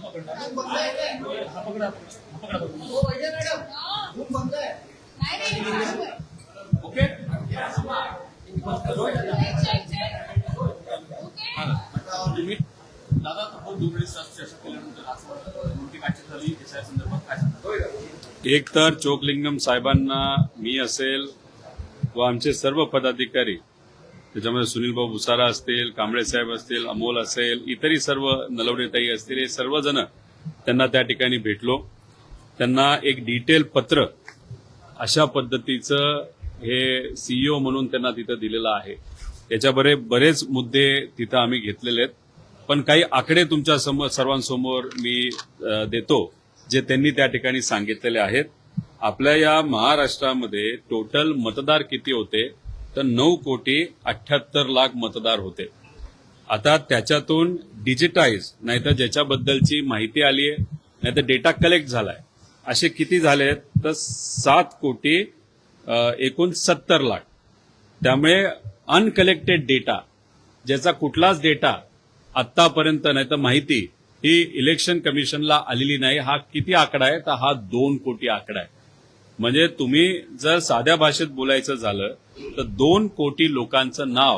Okay तुम्ही दादा आपण 2 वेळेस चर्चा केल्यानंतर असं मोठी काय झाली याच्या संदर्भात काय सांगता? एक तर चोकलिंगम साहेबांना मी असेल व आमचे सर्व पदाधिकारी त्याच्यामध्ये सुनील भाऊ भुसारा असतील, कांबळे साहेब असतील, अमोल असेल, इतरही सर्व नलवडेताई असतील, हे सर्वजण त्यांना त्या ठिकाणी भेटलो. त्यांना एक डिटेल पत्र अशा पद्धतीचं हे सीईओ म्हणून त्यांना तिथं दिलेलं आहे. याच्याबरोबर बरेच मुद्दे तिथं आम्ही घेतलेले आहेत. पण काही आकडे तुमच्या सर्वांसमोर मी देतो जे त्यांनी त्या ठिकाणी सांगितलेले आहेत. आपल्या या महाराष्ट्रामध्ये टोटल मतदार किती होते तर 9,78,00,000 मतदार होते. आता त्याच्यातून डिजिटाईज नाहीतर ज्याच्याबद्दलची माहिती आली आहे नाहीतर डेटा कलेक्ट झालाय असे किती झाले तर 7,69,70,00,000. त्यामुळे अनकलेक्टेड डेटा ज्याचा कुठलाच डेटा आतापर्यंत नाही तर माहिती ही इलेक्शन कमिशनला आलेली नाही. हा किती आकडा आहे तर हा 2 कोटी आकडा आहे. म्हणजे तुम्ही जर साध्या भाषेत बोलायचं झालं तर 2 कोटी लोकांचं नाव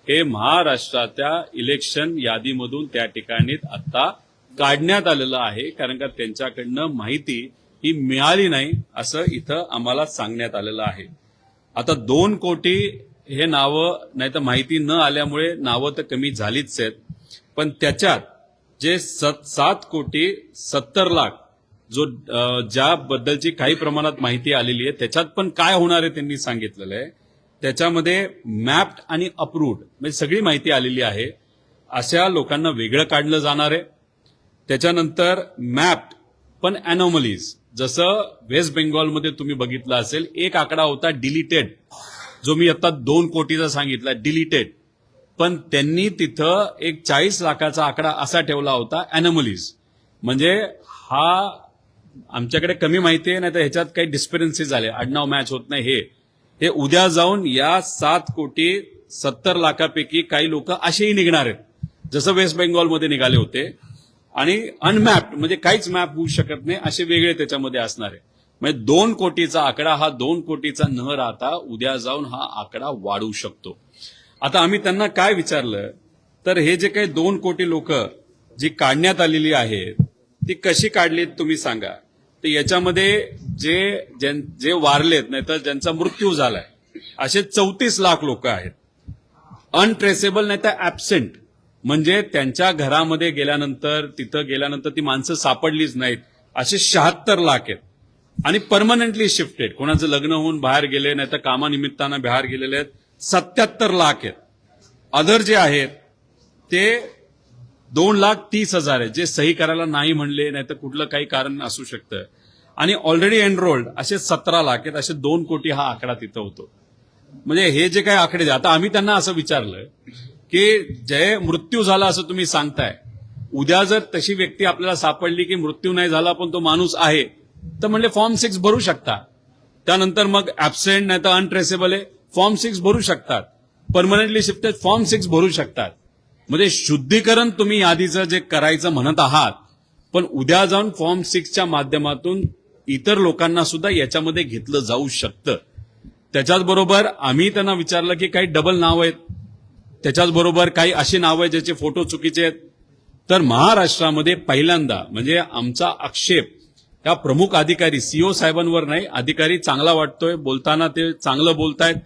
हे महाराष्ट्राच्या इलेक्शन यादीमधून त्या ठिकाणी आता काढण्यात आलेलं आहे. कारण का त्यांच्याकडनं माहिती ही मिळाली नाही असं इथं आम्हाला सांगण्यात आलेलं आहे. आता 2 कोटी हे नावं नाही तर माहिती न आल्यामुळे नावं तर कमी झालीच आहेत. पण त्याच्यात जे 7,70,00,000 जो ज्याबद्दलची काही प्रमाणात माहिती आलेली आहे त्याच्यात पण काय होणार आहे त्यांनी सांगितलेलं आहे. त्याच्यामध्ये मॅप्ड आणि अप्रूव्ड म्हणजे सगळी माहिती आलेली आहे. अशा लोकांना वेगळं काढलं जाणार आहे. त्याच्यानंतर मॅप्ड पण अनॉमलीज जसं वेस्ट बेंगॉलमध्ये तुम्ही बघितलं असेल एक आकडा होता डिलीटेड जो मी आता 2 कोटीचा सांगितला डिलीटेड. पण त्यांनी तिथं एक 40 लाखाचा आकडा असा ठेवला होता अनॉमलीज. म्हणजे हा आमच्याकडे कमी माहिती आहे नाही तर ह्याच्यात काही डिस्पेरन्सी झाले आडनाव मॅच होत नाही. हे उद्या जाऊन या 7,70,00,000पैकी काही लोक असेही निघणार आहेत जसं वेस्ट बेंगॉलमध्ये निघाले होते. आणि अनमॅप्ड म्हणजे काहीच मॅप होऊ शकत नाही असे वेगळे त्याच्यामध्ये असणार आहे. म्हणजे 2 कोटीचा आकडा हा 2 कोटीचा न राहता उद्या जाऊन हा आकडा वाढू शकतो. आता आम्ही त्यांना काय विचारलं तर हे जे काही 2 कोटी लोक जी काढण्यात आलेली आहेत ती कशी काढलीत तुम्ही सांगा. तर याच्यामध्ये जे वारलेत नाही तर ज्यांचा मृत्यू झालाय असे 34 लाख लोक आहेत. अनट्रेसेबल नाही तर ऍबसेंट म्हणजे त्यांच्या घरामध्ये गेल्यानंतर तिथं गेल्यानंतर ती माणसं सापडलीच नाहीत असे 76 लाख आहेत. आणि परमनंटली शिफ्टेड कोणाचं लग्न होऊन बाहेर गेले नाही तर कामानिमित्तानं बाहेर गेलेले आहेत 77 लाख आहेत. अदर जे आहेत ते 2,30,000 आहेत जे सही करायला नाही म्हणले नाही तर कुठलं काही कारण असू शकतं. आणि ऑलरेडी एनरोल्ड असे 17 लाख आहेत. असे 2 कोटी हा आकडा तिथं होतो. म्हणजे हे जे काही आकडे आता आम्ही त्यांना असं विचारलं की जे मृत्यू झाला असं तुम्ही सांगताय उद्या जर तशी व्यक्ती आपल्याला सापडली की मृत्यू नाही झाला पण तो माणूस आहे तर म्हणजे फॉर्म 6 भरू शकता. त्यानंतर मग ऍबसेंट नाही तर अनट्रेसेबल आहे फॉर्म 6 भरू शकतात. परमनंटली शिफ्टेड फॉर्म 6 भरू शकतात. म्हणजे शुद्धीकरण तुम्ही यादीचं जे करायचं म्हणत आहात पण उद्या जाऊन फॉर्म 6च्या माध्यमातून इतर लोकांना सुद्धा याच्यामध्ये घेतलं जाऊ शकतं. त्याच्याचबरोबर आम्ही त्यांना विचारलं की काही डबल नाव आहेत त्याच्याचबरोबर काही अशी नावं आहेत ज्याचे फोटो चुकीचे आहेत. तर महाराष्ट्रामध्ये पहिल्यांदा म्हणजे आमचा आक्षेप त्या प्रमुख अधिकारी सीओ साहेबांवर नाही. अधिकारी चांगला वाटतोय बोलताना ते चांगलं बोलतायत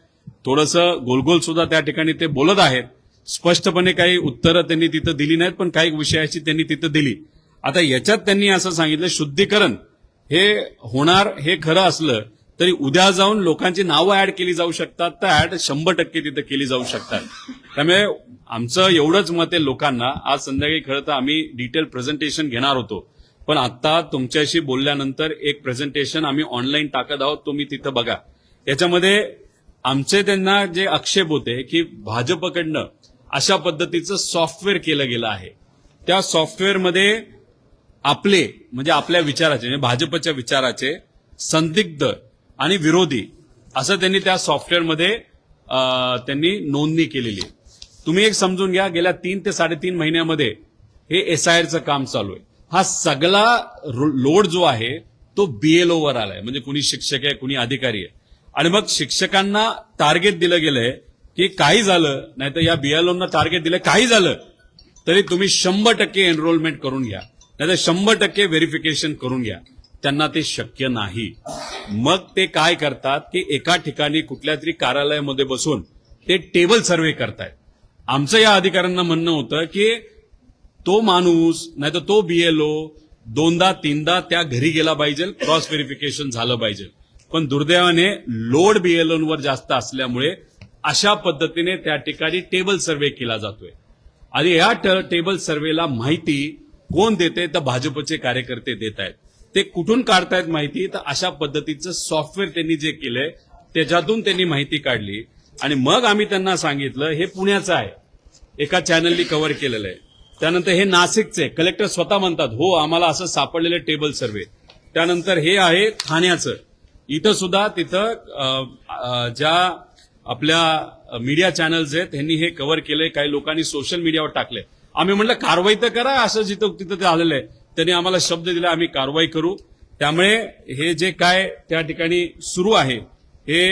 थोडंसं गोलगोल सुद्धा त्या ठिकाणी ते बोलत आहेत. स्पष्टपणे काही उत्तरं त्यांनी तिथं दिली नाहीत पण काही विषयाची त्यांनी तिथं दिली. आता याच्यात त्यांनी असं सांगितलं शुद्धीकरण हे होणार हे खरं असलं तरी उद्या जाऊन लोकांची नावं ऍड केली जाऊ शकतात तर ऍड 100% तिथं केली जाऊ शकतात. त्यामुळे आमचं एवढंच मत आहे लोकांना. आज संध्याकाळी खरं तर आम्ही डिटेल प्रेझेंटेशन घेणार होतो पण आता तुमच्याशी बोलल्यानंतर एक प्रेझेंटेशन आम्ही ऑनलाईन टाकत आहोत तुम्ही तिथं बघा. याच्यामध्ये आमचे त्यांना जे आक्षेप होते की भाजपकडनं अशा पद्धतीचं सॉफ्टवेअर केलं गेलं आहे. त्या सॉफ्टवेअरमध्ये आपले म्हणजे आपल्या विचाराचे म्हणजे भाजपच्या विचाराचे संदिग्ध आणि विरोधी असं त्यांनी त्या सॉफ्टवेअरमध्ये त्यांनी नोंदणी केलेली आहे. तुम्ही एक समजून घ्या गेल्या 3 ते 3.5 महिन्यामध्ये हे एसआयआरचं काम चालू आहे. हा सगळा लोड जो आहे तो BLO वर आलाय. म्हणजे कुणी शिक्षक आहे, कुणी अधिकारी आहे. आणि मग शिक्षकांना टार्गेट दिलं गेलंय की काही झालं नाही तर या BLOना टार्गेट दिलं काही झालं तरी तुम्ही 100% एनरोलमेंट करून घ्या, नाहीतर 100% व्हेरिफिकेशन करून घ्या. त्यांना ते शक्य नाही. मग ते काय करतात की एका ठिकाणी कुठल्या तरी कार्यालयामध्ये बसून ते टेबल सर्व्हे करतायत. आमचं या अधिकाऱ्यांना म्हणणं होतं की तो माणूस नाही तर तो BLO 2दा-3दा त्या घरी गेला पाहिजे, क्रॉस व्हेरिफिकेशन झालं पाहिजे. पण दुर्दैवाने लोड BLOवर जास्त असल्यामुळे अशा पद्धतीने त्या ठिकाणी टेबल सर्व्हे केला जातोय. आणि या टेबल सर्व्हेला माहिती कोण देते तर भाजपचे कार्यकर्ते देत आहेत. ते कुठून काढतायत माहिती तर अशा पद्धतीचं सॉफ्टवेअर त्यांनी जे केलंय त्याच्यातून त्यांनी माहिती काढली. आणि मग आम्ही त्यांना सांगितलं हे पुण्याचं आहे, एका चॅनलनी कव्हर केलेलं आहे. त्यानंतर हे नाशिकचे कलेक्टर स्वतः म्हणतात हो आम्हाला असं सापडलेलं टेबल सर्व्हे. त्यानंतर हे आहे ठाण्याचं, इथं सुद्धा तिथं ज्या आपल्या मीडिया चॅनल्स आहेत त्यांनी हे कव्हर केलंय, काही लोकांनी सोशल मीडियावर टाकलंय. आम्ही म्हटलं कारवाई तर करा, असं जिथं तिथं ते आलेलं आहे. त्यांनी आम्हाला शब्द दिला आम्ही कारवाई करू. त्यामुळे हे जे काय त्या ठिकाणी सुरू आहे हे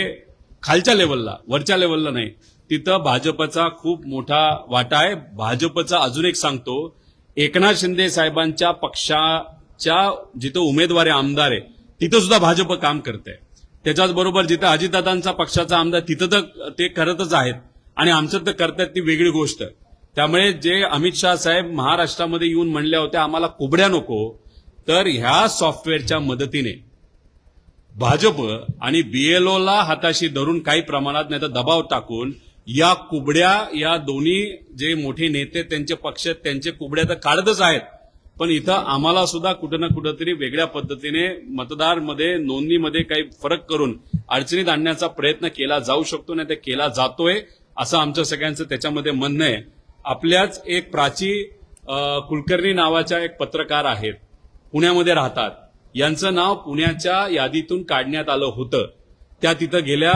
खालच्या लेवलला, वरच्या लेवलला नाही, तिथं भाजपचा खूप मोठा वाटा आहे. भाजपचा अजून एक सांगतो, एकनाथ शिंदे साहेबांच्या पक्षाच्या जिथं उमेदवार आहे, आमदार आहे, तिथं सुद्धा भाजप काम करते. त्याच्याच बरोबर जिथं अजितदादांचा पक्षाचा आमदार तिथं तर ते करतच आहेत आणि आमचं तर करतात ती वेगळी गोष्ट. त्यामुळे जे अमित शाह साहेब महाराष्ट्रामध्ये येऊन म्हणल्या होत्या आम्हाला कुबड्या नको, तर ह्या सॉफ्टवेअरच्या मदतीने भाजप आणि BLOला हाताशी धरून काही प्रमाणात नाही तर दबाव टाकून या कुबड्या, या दोन्ही जे मोठे नेते त्यांचे पक्ष त्यांचे कुबड्या तर काढतच आहेत. पण इथं आम्हाला सुद्धा कुठं ना कुठंतरी वेगळ्या पद्धतीने मतदारमध्ये नोंदणीमध्ये काही फरक करून अडचणीत आणण्याचा प्रयत्न केला जाऊ शकतो, नाही तर केला जातोय असं आमचं सगळ्यांचं त्याच्यामध्ये म्हणणं आहे. आपल्याच एक प्राची कुलकर्णी नावाच्या एक पत्रकार आहेत, पुण्यामध्ये राहतात. यांचं नाव पुण्याच्या यादीतून काढण्यात आलं होतं. त्या तिथं गेल्या,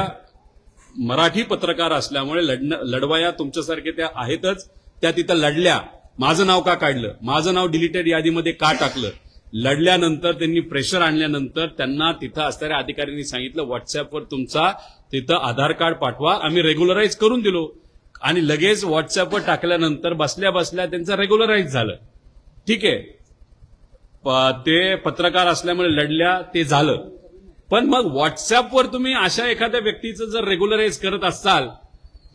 मराठी पत्रकार असल्यामुळे लढवाया तुमच्यासारखे त्या आहेतच, त्या तिथं लढल्या. माझं नाव का काढलं, माझं नाव डिलीटेड यादीमध्ये का टाकलं, लढल्यानंतर त्यांनी प्रेशर आणल्यानंतर त्यांना तिथं असणाऱ्या अधिकाऱ्यांनी सांगितलं व्हॉट्सअपवर तुमचा तिथं आधार कार्ड पाठवा. आम्ही रेग्युलराईज करून दिलो आणि लगेच व्हॉट्सअपवर टाकल्यानंतर बसल्या बसल्या त्यांचं रेग्युलराईज झालं. ठीक आहे, ते पत्रकार असल्यामुळे लढल्या, ते झालं. पण मग व्हॉट्सअपवर तुम्ही अशा एखाद्या व्यक्तीचं जर रेग्युलराईज करत असाल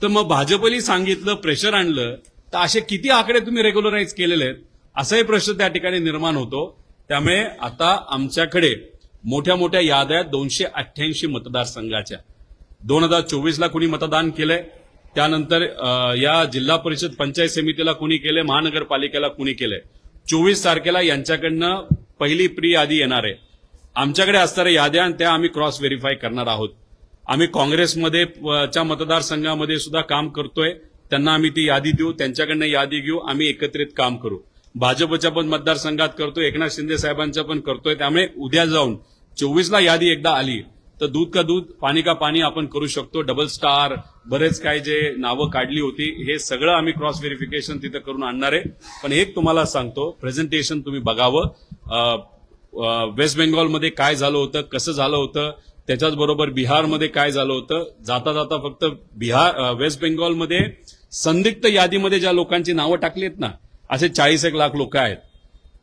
तर मग भाजपने सांगितलं, प्रेशर आणलं, तर असे किती आकडे तुम्ही रेग्युलराईज केलेले आहेत असाही प्रश्न त्या ठिकाणी निर्माण होतो. त्यामुळे आता आमच्याकडे मोठ्या मोठ्या याद्या आहेत 288 मतदारसंघाच्या. 2024ला कुणी मतदान केलंय, त्यानंतर या जिल्हा परिषद पंचायत समितीला कुणी केलंय, महानगरपालिकेला कुणी केलंय. 24 तारखेला यांच्याकडनं पहिली प्री यादी येणार आहे. आमच्याकडे असणाऱ्या याद्या त्या आम्ही क्रॉस व्हेरीफाय करणार आहोत. आम्ही काँग्रेसमध्ये च्या मतदारसंघामध्ये सुद्धा काम करतोय, त्यांना आम्ही ती यादी देऊ, त्यांच्याकडनं यादी घेऊ, आम्ही एकत्रित काम करू. भाजपच्या पण मतदारसंघात करतोय, एकनाथ शिंदे साहेबांच्या पण करतोय. त्यामुळे उद्या जाऊन 24ला यादी एकदा आली तर दूध का दूध पाणी का पाणी आपण करू शकतो. डबल स्टार बरेच काय जे नावं काढली होती हे सगळं आम्ही क्रॉस व्हेरिफिकेशन तिथं करून आणणार आहे. पण एक तुम्हाला सांगतो, प्रेझेंटेशन तुम्ही बघावं. वेस्ट बेंगॉलमध्ये काय झालं होतं, कसं झालं होतं, त्याच्याच बरोबर बिहारमध्ये काय झालं होतं. जाता जाता फक्त वेस्ट बेंगॉलमध्ये संदिग्ध यादीमध्ये ज्या लोकांची नावं टाकली आहेत ना, असे 41 लाख लोक आहेत.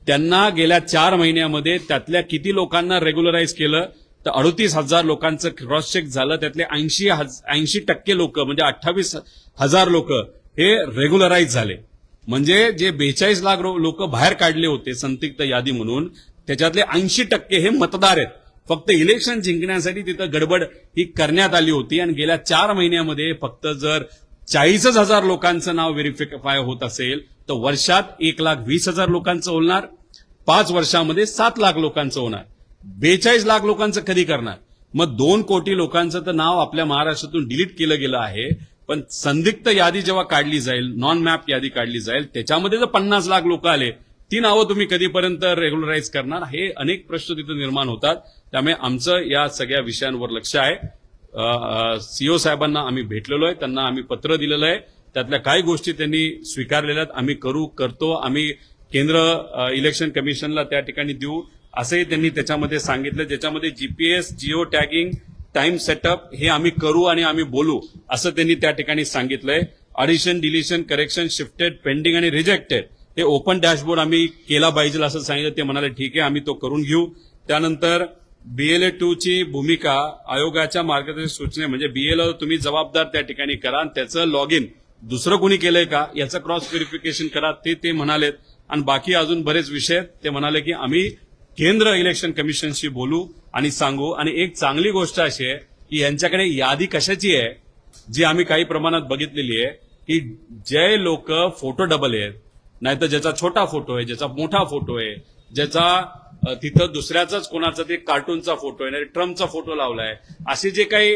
त्यांना गेल्या 4 महिन्यामध्ये त्यातल्या किती लोकांना रेग्युलराईज केलं तर 38,000 लोकांचं क्रॉस चेक झालं. त्यातले 80% लोक म्हणजे 28,000 लोक हे रेग्युलराईज झाले. म्हणजे जे 42 लाख लोक बाहेर काढले होते संदिग्ध यादी म्हणून, त्याच्यातले 80% हे मतदार आहेत. फक्त इलेक्शन जिंकण्यासाठी तिथं गडबड ही करण्यात आली होती. आणि गेल्या 4 महिन्यामध्ये फक्त जर 40,000 लोकांचं नाव व्हेरिफाय होत असेल तर वर्षात 1,20,000 लोकांचं होणार, 5 वर्षामध्ये 7 लाख लोकांचं होणार. 42 लाख लोकांचं कधी करणार? मग 2 कोटी लोकांचं तर नाव आपल्या महाराष्ट्रातून डिलीट केलं गेलं आहे. पण संदिग्ध यादी जेव्हा काढली जाईल, नॉन मॅप यादी काढली जाईल, त्याच्यामध्ये जर 50 लाख लोक आले, ती नावं तुम्ही कधीपर्यंत रेग्युलराईज करणार? हे अनेक प्रश्न तिथे निर्माण होतात. त्यामुळे आमचं या सगळ्या विषयांवर लक्ष आहे. सीओ साहेबांना आम्ही भेटलेलो आहे, त्यांना आम्ही पत्र दिलेलं आहे. त्यातल्या काही गोष्टी त्यांनी स्वीकारलेल्या आहेत, आम्ही करतो. आम्ही केंद्र इलेक्शन कमिशनला त्या ठिकाणी देऊ असंही त्यांनी त्याच्यामध्ये सांगितलं. ज्याच्यामध्ये GPS, geo tagging, time setup हे आम्ही करू आणि आम्ही बोलू असं त्यांनी त्या ठिकाणी सांगितलंय. Audition, deletion, correction, shifted, pending आणि रिजेक्टेड हे ओपन डॅशबोर्ड आम्ही केला पाहिजे असं सांगितलं. ते म्हणाले ठीक आहे आम्ही तो करून घेऊ. त्यानंतर BLA 2 ची भूमिका आयोगाच्या मार्गदर्शक सूचने म्हणजे BLA तुम्ही जबाबदार त्या ठिकाणी करा आणि त्याचं लॉग इन दुसरं कोणी केलंय का याचं क्रॉस व्हेरिफिकेशन करा ते म्हणालेत. आणि बाकी अजून बरेच विषय ते म्हणाले की आम्ही केंद्र इलेक्शन कमिशनशी बोलू आणि सांगू. आणि एक चांगली गोष्ट अशी आहे की यांच्याकडे यादी कशाची आहे जी आम्ही काही प्रमाणात बघितलेली आहे की जे लोक फोटो डबल आहेत, नाहीतर ज्याचा छोटा फोटो आहे, ज्याचा मोठा फोटो आहे, ज्याचा तिथं दुसऱ्याचाच कोणाचा ते कार्टूनचा फोटो आहे, नाही ट्रम्पचा फोटो लावलाय, असे जे काही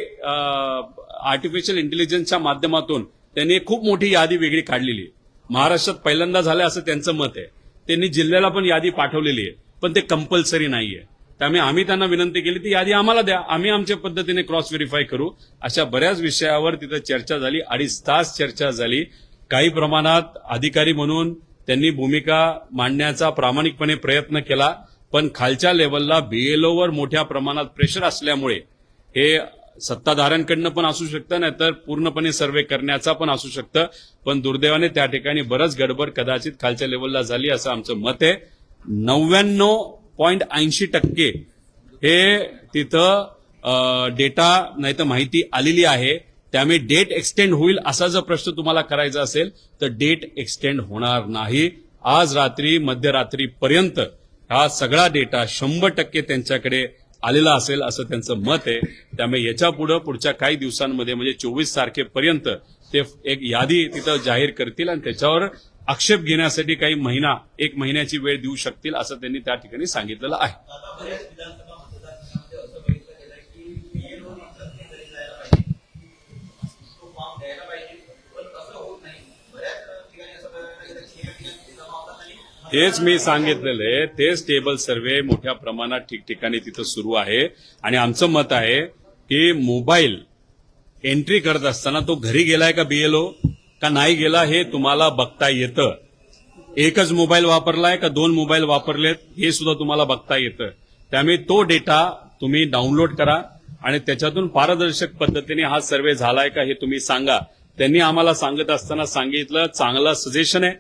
आर्टिफिशियल इंटेलिजन्सच्या माध्यमातून त्यांनी खूप मोठी यादी वेगळी काढलेली आहे. महाराष्ट्रात पहिल्यांदा झालं असं त्यांचं मत आहे. त्यांनी जिल्ह्याला पण यादी पाठवलेली आहे, पण ते कंपल्सरी नाहीये. त्यामुळे आम्ही त्यांना विनंती केली ती यादी आम्हाला द्या, आम्ही आमच्या पद्धतीने क्रॉस व्हेरीफाय करू. अशा बऱ्याच विषयावर तिथं चर्चा झाली. 2.5 तास चर्चा झाली. काही प्रमाणात अधिकारी म्हणून त्यांनी भूमिका मांडण्याचा प्रामाणिकपणे प्रयत्न केला, पण खालच्या लेवलला BLOवर मोठ्या प्रमाणात प्रेशर असल्यामुळे हे सत्ताधाऱ्यांकडनं पण असू शकतं, नाहीतर पूर्णपणे सर्व्हे करण्याचा पण असू शकतं. पण दुर्दैवाने त्या ठिकाणी बरंच गडबड कदाचित खालच्या लेवलला झाली असं आमचं मत आहे. 99.80% हे तिथं डेटा नाही तर माहिती आलेली आहे. त्यामुळे डेट एक्सटेंड होईल असा जर प्रश्न तुम्हाला करायचा असेल तर डेट एक्सटेंड होणार नाही. आज रात्री मध्यरात्रीपर्यंत हा सगळा डेटा 100% त्यांच्याकडे आलेला असेल असं त्यांचं मत आहे. त्यामुळे याच्या पुढच्या काही दिवसांमध्ये म्हणजे 24 तारखेपर्यंत ते एक यादी तिथं जाहीर करतील आणि त्याच्यावर आक्षेप घेण्यासाठी काही एक महिन्याची वेळ देऊ शकतील असं त्यांनी त्या ठिकाणी सांगितलेलं आहे. हेच मी सांगितलेलं आहे. तेच टेबल सर्व्हे मोठ्या प्रमाणात ठिकठिकाणी तिथं सुरू आहे. आणि आमचं मत आहे की मोबाईल एंट्री करत असताना तो घरी गेलाय का BLO का नाही गेला हे तुम्हाला बघता येतं. एकच मोबाईल वापरलाय का 2 मोबाईल वापरलेत हे सुद्धा तुम्हाला बघता येतं. त्यामुळे तो डेटा तुम्ही डाउनलोड करा आणि त्याच्यातून पारदर्शक पद्धतीने हा सर्व्हे झालाय का हे तुम्ही सांगा. त्यांनी आम्हाला सांगत असताना सांगितलं चांगलं सजेशन आहे.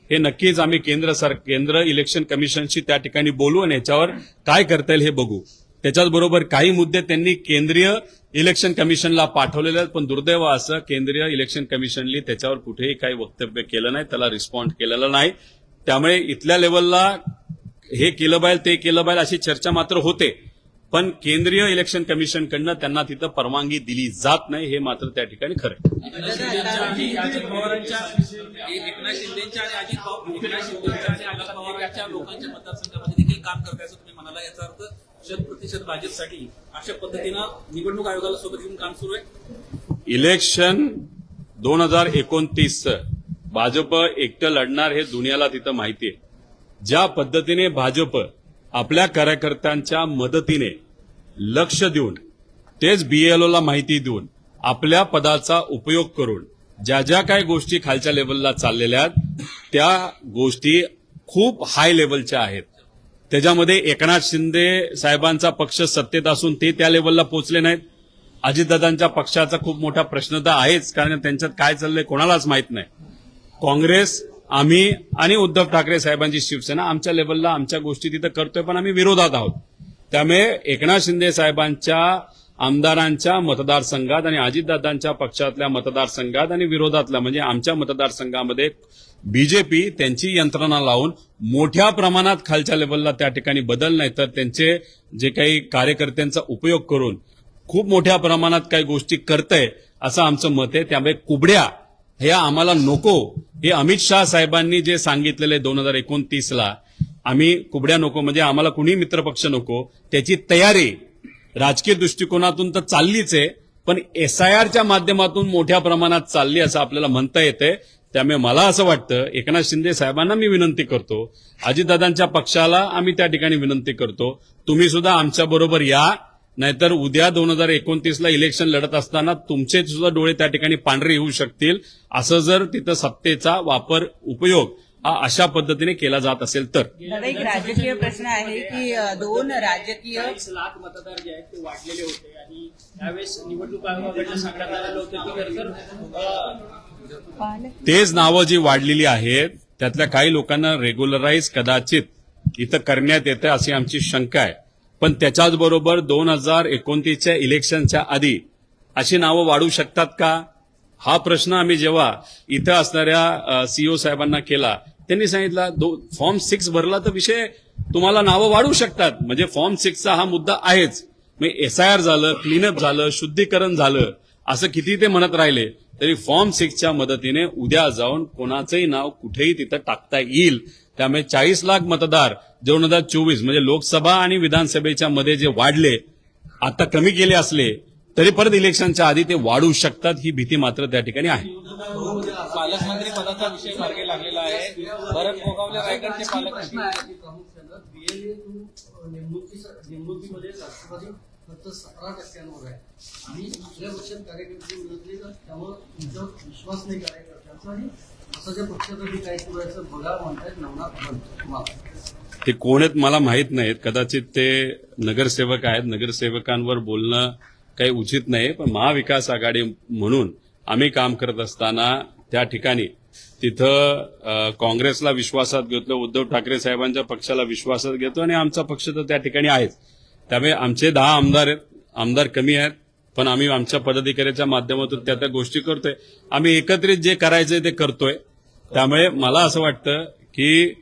हे नक्कीच आम्ही केंद्र इलेक्शन कमिशनशी त्या ठिकाणी बोलू आणि याच्यावर काय करता येईल हे बघू. त्याच्याच बरोबर काही मुद्दे त्यांनी केंद्रीय इलेक्शन कमिशनला पाठवलेले आहेत, पण दुर्दैव असं केंद्रीय इलेक्शन कमिशनने त्याच्यावर कुठेही काही वक्तव्य केलं नाही, त्याला रिस्पॉन्ड केलेला नाही. त्यामुळे इथल्या लेवलला हे केलं पाहिजे ते केलं पाहिजे अशी चर्चा मात्र होते, पण केंद्रीय इलेक्शन कमिशनकडनं त्यांना तिथं परवानगी दिली जात नाही हे मात्र त्या ठिकाणी खरं आहे. एकनाथ शिंदेच्या आणि अजित पवारांच्या लोकांच्या मतदारसंघामध्ये देखील काम करतायचं तुम्ही म्हणाला. याचा अर्थ 100% भाजपसाठी अशा पद्धतीनं निवडणूक आयोगाला सोबत घेऊन काम सुरू आहे. इलेक्शन 2029 भाजप एकटं लढणार हे दुनियाला तिथं माहितीये. ज्या पद्धतीने भाजप आपल्या कार्यकर्त्यांच्या मदतीने लक्ष देऊन तेच BLOला माहिती देऊन आपल्या पदाचा उपयोग करून ज्या ज्या काही गोष्टी खालच्या लेवलला चाललेल्या आहेत त्या गोष्टी खूप हाय लेवलच्या आहेत. त्याच्यामध्ये एकनाथ शिंदे साहेबांचा पक्ष सत्तेत असून ते त्या लेवलला पोहोचले नाहीत. अजितदादांच्या पक्षाचा खूप मोठा प्रश्न तर आहेच, कारण त्यांच्यात काय चाललंय कोणालाच माहित नाही. काँग्रेस, आम्ही आणि उद्धव ठाकरे साहेबांची शिवसेना आमच्या लेवलला आमच्या गोष्टी तिथं करतोय, पण आम्ही विरोधात आहोत. त्यामुळे एकनाथ शिंदे साहेबांच्या आमदारांच्या मतदारसंघात आणि अजितदादांच्या पक्षातल्या मतदारसंघात आणि विरोधातल्या म्हणजे आमच्या मतदारसंघामध्ये BJP त्यांची यंत्रणा लावून मोठ्या प्रमाणात खालच्या लेवलला त्या ठिकाणी बदल नाही तर त्यांचे जे काही कार्यकर्त्यांचा उपयोग करून खूप मोठ्या प्रमाणात काही गोष्टी करतंय असं आमचं मत आहे. त्यामुळे कुबड्या हे आम्हाला नको. हे अमित शाह साहेबांनी जे सांगितलेले 2029ला आम्ही कुबड्या नको म्हणजे आम्हाला कुणी मित्रपक्ष नको, त्याची तयारी राजकीय दृष्टिकोनातून तर चाललीच आहे, पण SIRच्या माध्यमातून मोठ्या प्रमाणात चालली असं आपल्याला म्हणता येते. त्यामुळे मला असं वाटतं एकनाथ शिंदे साहेबांना मी विनंती करतो, अजितदादांच्या पक्षाला आम्ही त्या ठिकाणी विनंती करतो, तुम्ही सुद्धा आमच्या बरोबर या, नाहीतर उद्या 2029ला इलेक्शन लढत असताना तुमचे सुद्धा डोळे त्या ठिकाणी पांढरे होऊ शकतील. असं जर तिथं सत्तेचा उपयोग हा अशा पद्धतीने केला जात असेल तर. दादा, एक राजकीय प्रश्न आहे की दोन राजकीय 40 लाख मतदार जे आहेत ते वाढलेले होते आणि त्यावेळेस निवडणूक आयोगाकडनं सांगण्यात आलेलं होतं की खरं तर तेच नावं जी वाढलेली आहेत त्यातल्या काही लोकांना रेग्युलराईज कदाचित इथं करण्यात येतं अशी आमची शंका आहे. पण त्याच्याच बरोबर 2029च्या इलेक्शनच्या आधी अशी नावं वाढू शकतात का, हा प्रश्न आम्ही जेव्हा इथं असणाऱ्या सीईओ साहेबांना केला, त्यांनी सांगितलं फॉर्म 6 भरला तर विषय तुम्हाला नावं वाढू शकतात. म्हणजे फॉर्म 6चा हा मुद्दा आहेच. मग एसआयआर झालं, क्लीनअप झालं, शुद्धीकरण झालं, असं किती ते म्हणत राहिले तरी फॉर्म 6च्या मदतीने उद्या जाऊन कोणाचंही नाव कुठेही तिथं टाकता येईल. त्यामुळे 40 लाख मतदार 2024 म्हणजे लोकसभा आणि विधानसभेच्या मध्ये जे वाढले, आता कमी केले असले तरी परत इलेक्शनच्या आधी ते वाढू शकतात, ही भीती मात्र त्या ठिकाणी आहे. पालकमंत्री पदाचा विषय मार्गी लागलेला आहे. भरत गोगावले रायगडचे पालकमंत्री नेमणुकीमध्ये राष्ट्रवादी फक्त 17% आहे आणि दुसऱ्या पक्षात कार्यकर्ते मिळतले तर त्यामुळे तुमच्यावर विश्वास नाही कार्यकर्त्यांचा आणि असं ज्या पक्षातही काय करायचं बघा म्हणतायत नवनाथ बनतो. ते कोण आहेत मला माहित नाहीत, कदाचित ते नगरसेवक आहेत. नगरसेवकांवर बोलणं काही उचित नाही, पण महाविकास आघाडी म्हणून आम्ही काम करत असताना त्या ठिकाणी तिथं काँग्रेसला विश्वासात घेतलं, उद्धव ठाकरे साहेबांच्या पक्षाला विश्वासात घेतो आणि आमचा पक्ष तर त्या ठिकाणी आहेच. त्यामुळे आमचे 10 आमदार आहेत, आमदार कमी आहेत, पण आम्ही आमच्या पदाधिकाऱ्याच्या माध्यमातून त्या गोष्टी करतोय. आम्ही एकत्रित जे करायचंय ते करतोय. त्यामुळे मला असं वाटतं की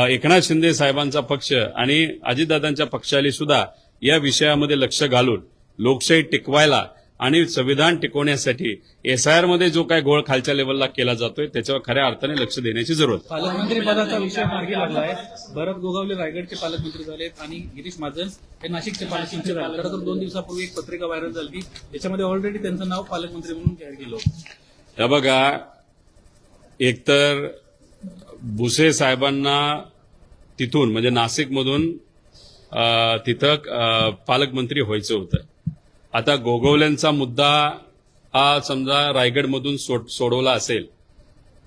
एकनाथ शिंदे साहेबांचा पक्ष आणि अजितदादांच्या पक्षाला सुद्धा या विषयामध्ये लक्ष घालून लोकशाही टिकवायला आणि संविधान टिकवण्यासाठी एसआयआर मध्ये जो काय घोळ खालच्या लेवलला केला जातोय त्याच्यावर खऱ्या अर्थाने लक्ष देण्याची जरूरत. पालकमंत्री पदाचा विषय मार्गी लागला आहे. भरत गोगावले रायगडचे पालकमंत्री झालेत आणि गिरीश महाजन हे नाशिकचे पालकमंत्री झाले. खरं तर 2 दिवसापूर्वी एक पत्रिका व्हायरल झाली, त्याच्यामध्ये ऑलरेडी त्यांचं नाव पालकमंत्री म्हणून जाहीर केलं होतं. हे बघा, एकतर भुसे साहेबांना तिथून म्हणजे नाशिकमधून तिथं पालकमंत्री व्हायचं होतं. आता गोगवल्यांचा मुद्दा हा समजा रायगडमधून सोडवला असेल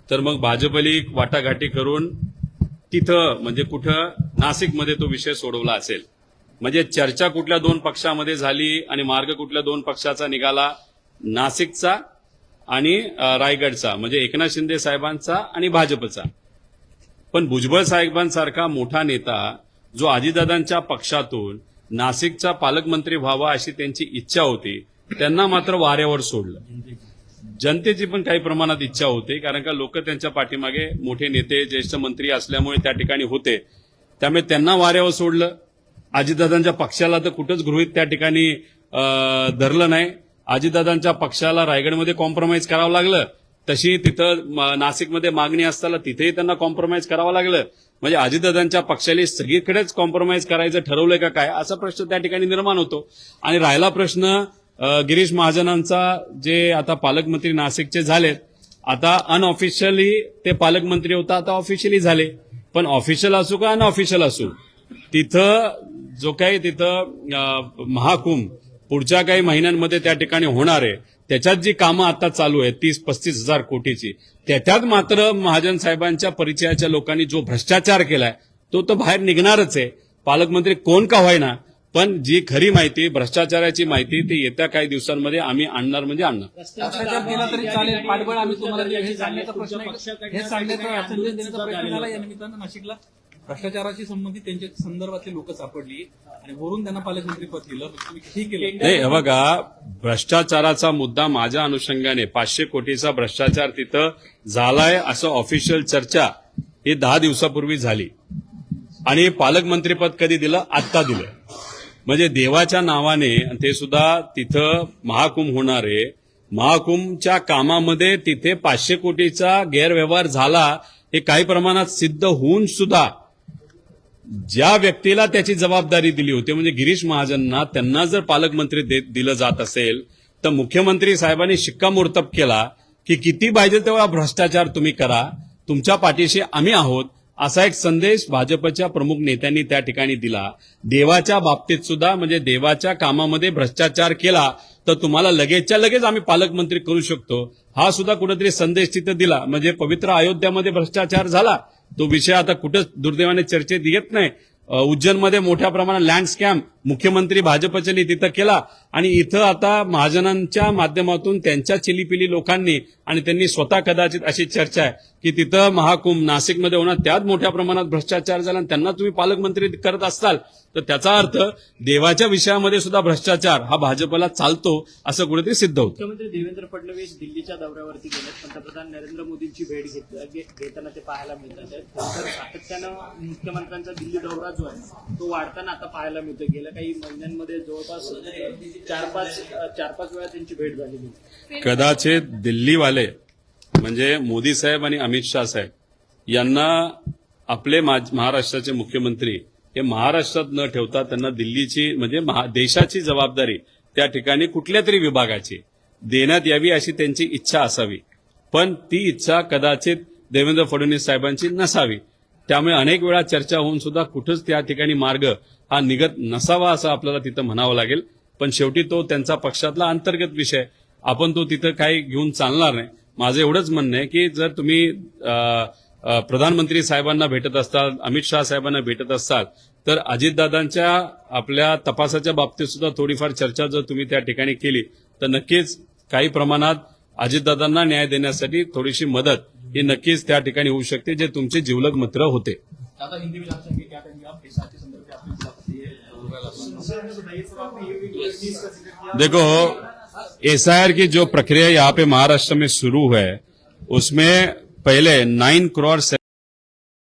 तर मग भाजपली वाटाघाटी करून तिथं म्हणजे कुठं नाशिकमध्ये तो विषय सोडवला असेल. म्हणजे चर्चा कुठल्या 2 पक्षामध्ये झाली आणि मार्ग कुठल्या 2 पक्षाचा निघाला, नाशिकचा आणि रायगडचा, म्हणजे एकनाथ शिंदे साहेबांचा आणि भाजपचा. पण भुजबळ साहेबांसारखा मोठा नेता जो अजितदादांच्या पक्षातून नाशिकचा पालकमंत्री व्हावा अशी त्यांची इच्छा होती, त्यांना मात्र वाऱ्यावर सोडलं. जनतेची पण काही प्रमाणात इच्छा होती, कारण का लोक त्यांच्या पाठीमागे मोठे नेते ज्येष्ठ मंत्री असल्यामुळे त्या ठिकाणी होते. त्यामुळे त्यांना वाऱ्यावर सोडलं. अजितदादांच्या पक्षाला तर कुठंच गृहीत त्या ठिकाणी धरलं नाही. अजितदादांच्या पक्षाला रायगडमध्ये कॉम्प्रोमाइज करावं लागलं, तशी तिथं नाशिकमध्ये मागणी असताना तिथेही त्यांना कॉम्प्रोमाइज करावं लागलं. म्हणजे अजितदादांच्या पक्षाला सगळीकडेच कॉम्प्रोमाइज करायचं ठरवलंय का काय, असा प्रश्न त्या ठिकाणी निर्माण होतो. आणि राहिला प्रश्न गिरीश महाजनांचा, जे आता पालकमंत्री नाशिकचे झालेत, आता अनऑफिशियली ते पालकमंत्री होता, आता ऑफिशियली झाले. पण ऑफिशियल असू का अनऑफिशियल असू, तिथं जो काही तिथं महाकुंभ पुढच्या काही महिन्यांमध्ये त्या ठिकाणी होणार आहे, त्याच्यात जी कामं आता चालू आहेत 30-35 हजार कोटीची, त्याच्यात मात्र महाजन साहेबांच्या परिचयाच्या लोकांनी जो भ्रष्टाचार केलाय तो तर बाहेर निघणारच आहे. पालकमंत्री कोण का होईना, पण जी खरी माहिती, भ्रष्टाचाराची माहिती, ती येत्या काही दिवसांमध्ये आम्ही आणणार म्हणजे आणणार. भ्रष्टाचार केला तरी चालेल, पाठबळ आम्ही तुम्हाला देऊ हे सांगण्याचा प्रश्न आहे. हे सांगण्याचा संदेश देण्याचा प्रयत्न झाला या निमित्तानं. नाशिकला भ्रष्टाचाराशी संबंधित त्यांच्या संदर्भातली लोक सापडली आणि वरून त्यांना पालकमंत्री पद दिलं. तुम्ही ठीक केलं नाही, हे बघा, भ्रष्टाचाराचा मुद्दा माझ्या अनुषंगाने 500 कोटीचा भ्रष्टाचार तिथं झालाय असं ऑफिशियल चर्चा ही 10 दिवसापूर्वी झाली. आणि पालकमंत्रीपद कधी दिलं? आत्ता दिलं. म्हणजे देवाच्या नावाने, ते सुद्धा तिथं महाकुंभ होणार आहे, महाकुंभच्या कामामध्ये तिथे 500 कोटीचा गैरव्यवहार झाला हे काही प्रमाणात सिद्ध होऊन सुद्धा ज्या व्यक्तीला त्याची जबाबदारी दिली होती म्हणजे गिरीश महाजनना, त्यांना जर पालकमंत्री दिलं जात असेल तर मुख्यमंत्री साहेबांनी शिक्कामोर्तब केला की किती पाहिजे तेवढा भ्रष्टाचार तुम्ही करा, तुमच्या पाठीशी आम्ही आहोत, असा एक संदेश भाजपच्या प्रमुख नेत्यांनी त्या ठिकाणी दिला. देवाच्या बाबतीत सुद्धा, म्हणजे देवाच्या कामामध्ये भ्रष्टाचार केला तर तुम्हाला लगेचच्या लगेच आम्ही पालकमंत्री करू शकतो हा सुद्धा कुठेतरी संदेश तिथं दिला. म्हणजे पवित्र अयोध्यामध्ये भ्रष्टाचार झाला, तो विषय आता कुठंच दुर्दैवाने चर्चेत येत नाही. उज्जैनमध्ये मोठ्या प्रमाणात लँड स्कॅम मुख्यमंत्री भाजपचे तिथं केला, आणि इथं आता महाजनांच्या माध्यमातून त्यांच्या चिलीपिली लोकांनी आणि त्यांनी स्वतः कदाचित अशी चर्चा आहे की तिथं महाकुंभ नाशिकमध्ये होणार, त्यात मोठ्या प्रमाणात भ्रष्टाचार झाला आणि त्यांना तुम्ही पालकमंत्री करत असाल तर त्याचा अर्थ देवाच्या विषयामध्ये सुद्धा भ्रष्टाचार हा भाजपला चालतो असं कुठेतरी सिद्ध होतं. मुख्यमंत्री देवेंद्र फडणवीस दिल्लीच्या दौऱ्यावरती गेले, पंतप्रधान नरेंद्र मोदींची भेट घेताना ते पाहायला मिळतात. तर सातत्यानं मुख्यमंत्र्यांचा दिल्ली दौरा जो आहे तो वाढताना आता पाहायला मिळतो. गेल्या काही महिन्यांमध्ये जवळपास 4-5 वेळा त्यांची भेट झालेली. कदाचित दिल्लीवाले म्हणजे मोदी साहेब आणि अमित शाह साहेब यांना आपले महाराष्ट्राचे मुख्यमंत्री हे महाराष्ट्रात न ठेवता त्यांना दिल्लीची म्हणजे देशाची जबाबदारी त्या ठिकाणी कुठल्या तरी विभागाची देण्यात यावी अशी त्यांची इच्छा असावी, पण ती इच्छा कदाचित देवेंद्र फडणवीस साहेबांची नसावी. त्यामुळे अनेक वेळा चर्चा होऊन सुद्धा कुठंच त्या ठिकाणी मार्ग हा निघत नसावा असं आपल्याला तिथं म्हणावं लागेल. पण शेवटी तो त्यांचा पक्षातला अंतर्गत विषय, आपण तो तिथं काही घेऊन चालणार नाही. माझं एवढंच म्हणणं आहे की जर तुम्ही प्रधानमंत्री साहेबांना भेटत असाल, अमित शाह साहेबांना भेटत असाल, तर अजितदादांच्या आपल्या तपासाच्या बाबतीत सुद्धा थोडीफार चर्चा जर तुम्ही त्या ठिकाणी केली तर नक्कीच काही प्रमाणात अजितदादांना न्याय देण्यासाठी थोडीशी मदत ही नक्कीच त्या ठिकाणी होऊ शकते, जे तुमचे जिवलग मित्र होते. दादा हिंदी में जानते हैं क्या कहेंगे आप एसआईआर के संदर्भ में आपने देखो, एसआईआर की जो प्रक्रिया यहाँ पे महाराष्ट्र में शुरू है उसमें पहले 9 करोड़